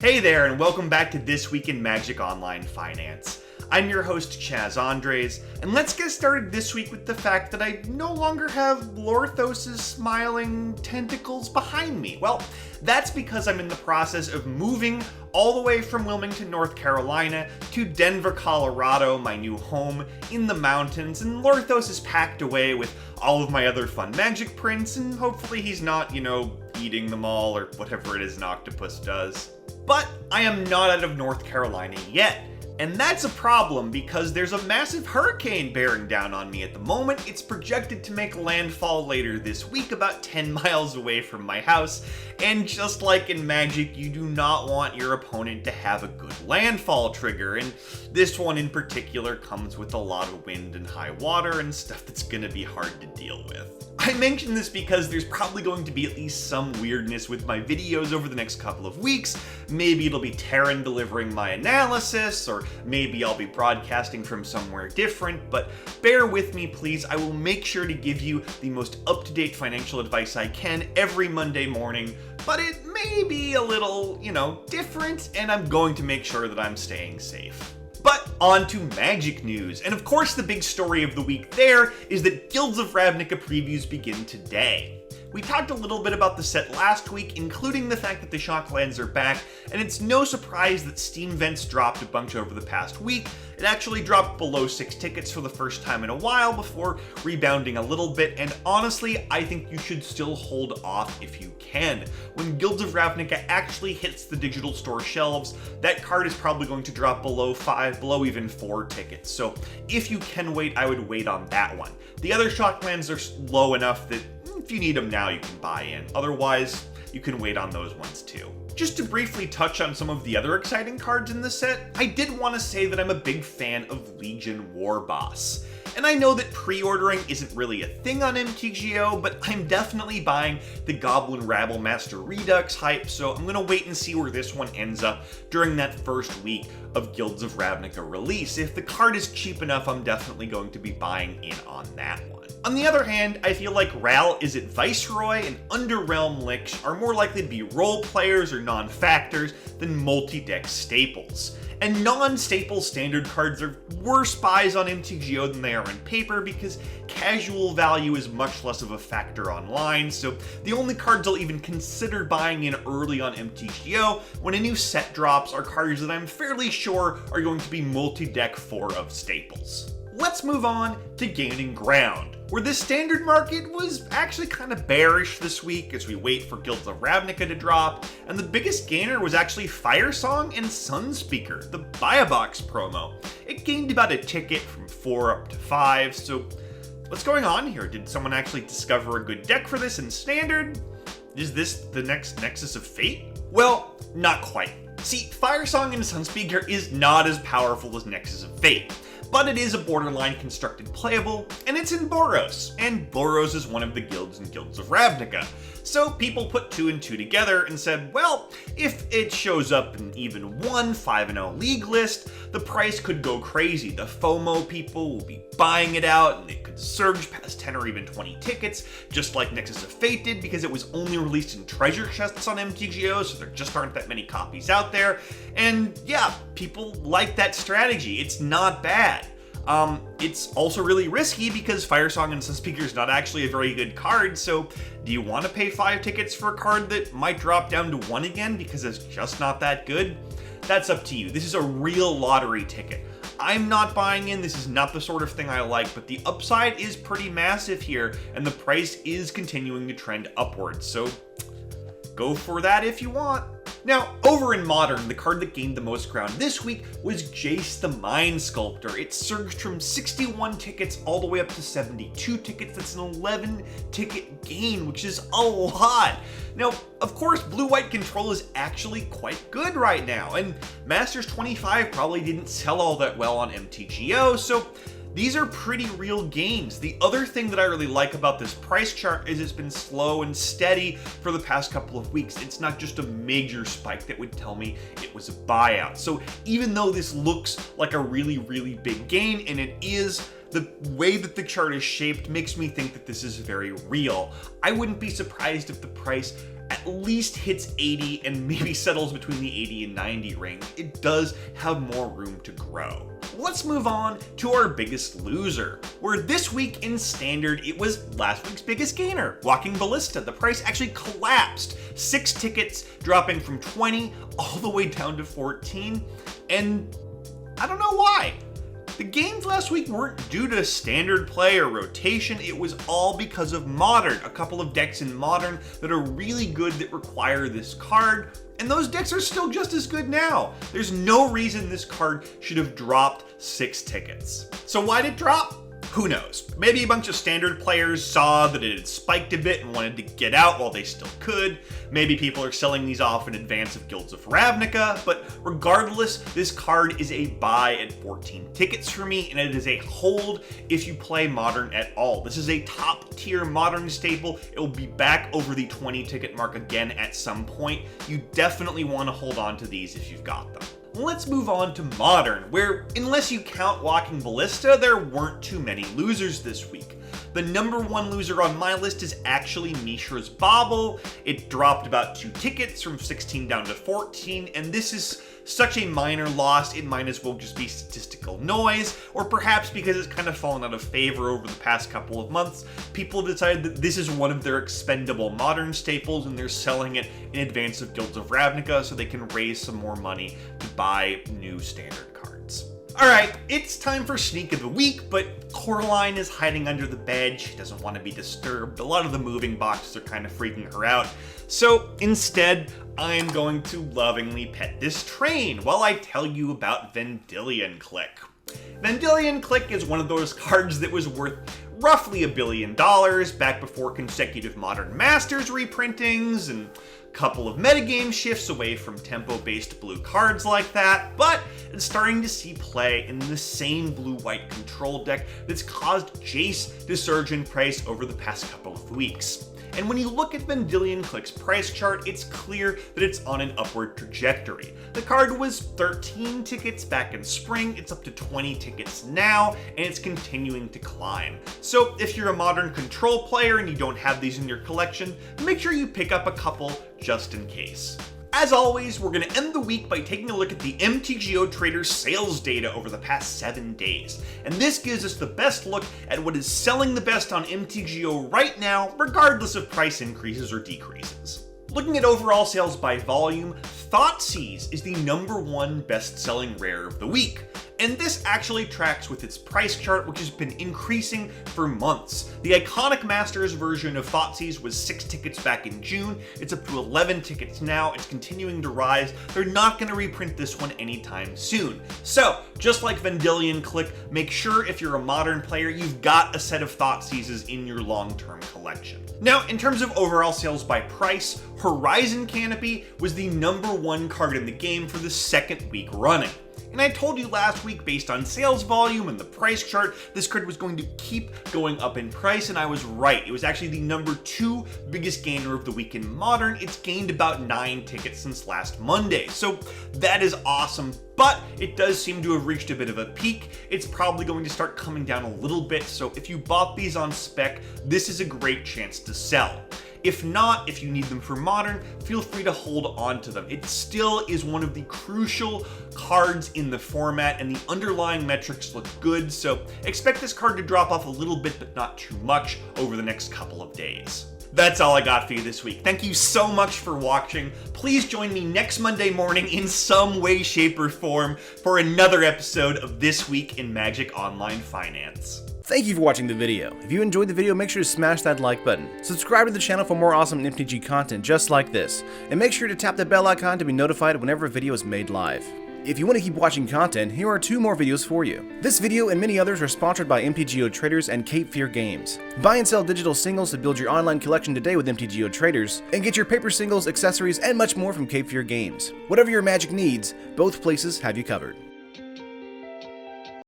Hey there, and welcome back to This Week in Magic Online Finance. I'm your host, Chaz Andres, and let's get started this week with the fact that I no longer have Lorthos' smiling tentacles behind me. Well, that's because I'm in the process of moving all the way from Wilmington, North Carolina to Denver, Colorado, my new home in the mountains, and Lorthos is packed away with all of my other fun magic prints, and hopefully he's not, eating them all or whatever it is an octopus does. But I am not out of North Carolina yet. And that's a problem because there's a massive hurricane bearing down on me at the moment. It's projected to make landfall later this week, about 10 miles away from my house. And just like in Magic, you do not want your opponent to have a good landfall trigger. And this one in particular comes with a lot of wind and high water and stuff that's gonna be hard to deal with. I mention this because there's probably going to be at least some weirdness with my videos over the next couple of weeks. Maybe it'll be Taryn delivering my analysis, or maybe I'll be broadcasting from somewhere different, but bear with me please. I will make sure to give you the most up-to-date financial advice I can every Monday morning, but it may be a little, different, and I'm going to make sure that I'm staying safe. But on to Magic news, and of course the big story of the week there is that Guilds of Ravnica previews begin today. We talked a little bit about the set last week, including the fact that the shocklands are back, and it's no surprise that Steam Vents dropped a bunch over the past week. It actually dropped below 6 tickets for the first time in a while before rebounding a little bit, and honestly, I think you should still hold off if you can. When Guilds of Ravnica actually hits the digital store shelves, that card is probably going to drop below 5, below even 4 tickets. So if you can wait, I would wait on that one. The other shocklands are low enough that if you need them now, you can buy in. Otherwise, you can wait on those ones too. Just to briefly touch on some of the other exciting cards in the set, I did want to say that I'm a big fan of Legion War Boss. And I know that pre-ordering isn't really a thing on MTGO, but I'm definitely buying the Goblin Rabble Master Redux hype, so I'm gonna wait and see where this one ends up during that first week of Guilds of Ravnica release. If the card is cheap enough, I'm definitely going to be buying in on that one. On the other hand, I feel like Ral Is It Viceroy and Underrealm Lich are more likely to be role players or non-factors than multi-deck staples. And non-staple standard cards are worse buys on MTGO than they are in paper because casual value is much less of a factor online, so the only cards I'll even consider buying in early on MTGO when a new set drops are cards that I'm fairly sure are going to be multi-deck 4 of staples. Let's move on to gaining ground, where the standard market was actually kind of bearish this week as we wait for Guilds of Ravnica to drop, and the biggest gainer was actually Firesong and Sunspeaker, the Buy a Box promo. It gained about a ticket from 4 up to 5, so what's going on here? Did someone actually discover a good deck for this in standard? Is this the next Nexus of Fate? Well, not quite. See, Firesong and Sunspeaker is not as powerful as Nexus of Fate, but it is a borderline constructed playable, and it's in Boros, and Boros is one of the guilds in Guilds of Ravnica. So people put 2 and 2 together and said, well, if it shows up in even one 5-0 league list, the price could go crazy. The FOMO people will be buying it out, and it could surge past 10 or even 20 tickets, just like Nexus of Fate did, because it was only released in treasure chests on MTGO, so there just aren't that many copies out there. And yeah, people like that strategy. It's not bad. It's also really risky because Firesong and Sunspeaker is not actually a very good card, so do you want to pay 5 tickets for a card that might drop down to 1 again because it's just not that good? That's up to you. This is a real lottery ticket. I'm not buying in, this is not the sort of thing I like, but the upside is pretty massive here, and the price is continuing to trend upwards, so go for that if you want. Now, over in Modern, the card that gained the most ground this week was Jace the Mind Sculptor. It surged from 61 tickets all the way up to 72 tickets. That's an 11 ticket gain, which is a lot. Now, of course, blue-white control is actually quite good right now, and Masters 25 probably didn't sell all that well on MTGO, so these are pretty real gains. The other thing that I really like about this price chart is it's been slow and steady for the past couple of weeks. It's not just a major spike that would tell me it was a buyout. So even though this looks like a really, really big gain, and it is, the way that the chart is shaped makes me think that this is very real. I wouldn't be surprised if the price at least hits 80 and maybe settles between the 80 and 90 range, it does have more room to grow. Let's move on to our biggest loser, where this week in Standard it was last week's biggest gainer, Walking Ballista. The price actually collapsed, 6 tickets dropping from 20 all the way down to 14, and I don't know why. The gains last week weren't due to Standard play or rotation, it was all because of Modern. A couple of decks in Modern that are really good that require this card, and those decks are still just as good now. There's no reason this card should have dropped 6 tickets. So why did it drop? Who knows? Maybe a bunch of Standard players saw that it had spiked a bit and wanted to get out while they still could. Maybe people are selling these off in advance of Guilds of Ravnica, but regardless, this card is a buy at 14 tickets for me, and it is a hold if you play Modern at all. This is a top tier Modern staple. It will be back over the 20 ticket mark again at some point. You definitely want to hold on to these if you've got them. Let's move on to Modern, where, unless you count Walking Ballista, there weren't too many losers this week. The number one loser on my list is actually Mishra's Bauble. It dropped about 2 tickets from 16 down to 14, and this is such a minor loss, it might as well just be statistical noise, or perhaps because it's kind of fallen out of favor over the past couple of months, people decided that this is one of their expendable Modern staples and they're selling it in advance of Guilds of Ravnica so they can raise some more money to buy new Standard cards. Alright, it's time for Sneak of the Week, but Coraline is hiding under the bed. She doesn't want to be disturbed. A lot of the moving boxes are kind of freaking her out. So instead, I'm going to lovingly pet this train while I tell you about Vendilion Click. Vendilion Click is one of those cards that was worth roughly $1 billion back before consecutive Modern Masters reprintings and a couple of metagame shifts away from tempo-based blue cards like that, but it's starting to see play in the same blue-white control deck that's caused Jace to surge in price over the past couple of weeks. And when you look at Vendilion Click's price chart, it's clear that it's on an upward trajectory. The card was 13 tickets back in spring, it's up to 20 tickets now, and it's continuing to climb. So if you're a Modern control player and you don't have these in your collection, make sure you pick up a couple just in case. As always, we're going to end the week by taking a look at the MTGO Traders sales data over the past 7 days. And this gives us the best look at what is selling the best on MTGO right now, regardless of price increases or decreases. Looking at overall sales by volume, Thoughtseize is the #1 best-selling rare of the week. And this actually tracks with its price chart, which has been increasing for months. The Iconic Masters version of Thoughtseize was 6 tickets back in June, it's up to 11 tickets now, it's continuing to rise. They're not going to reprint this one anytime soon. So, just like Vendilion Click, make sure if you're a Modern player, you've got a set of Thoughtseizes in your long-term collection. Now, in terms of overall sales by price, Horizon Canopy was the #1 card in the game for the 2nd week running. And I told you last week, based on sales volume and the price chart, this card was going to keep going up in price, and I was right. It was actually the #2 biggest gainer of the week in Modern. It's gained about 9 tickets since last Monday, so that is awesome, but it does seem to have reached a bit of a peak. It's probably going to start coming down a little bit, so if you bought these on spec, this is a great chance to sell. If not, if you need them for Modern, feel free to hold on to them. It still is one of the crucial cards in the format, and the underlying metrics look good, so expect this card to drop off a little bit, but not too much, over the next couple of days. That's all I got for you this week. Thank you so much for watching. Please join me next Monday morning in some way, shape, or form for another episode of This Week in Magic Online Finance. Thank you for watching the video. If you enjoyed the video, make sure to smash that like button. Subscribe to the channel for more awesome MTG content just like this. And make sure to tap the bell icon to be notified whenever a video is made live. If you want to keep watching content, here are 2 more videos for you. This video and many others are sponsored by MTGO Traders and Cape Fear Games. Buy and sell digital singles to build your online collection today with MTGO Traders, and get your paper singles, accessories, and much more from Cape Fear Games. Whatever your Magic needs, both places have you covered.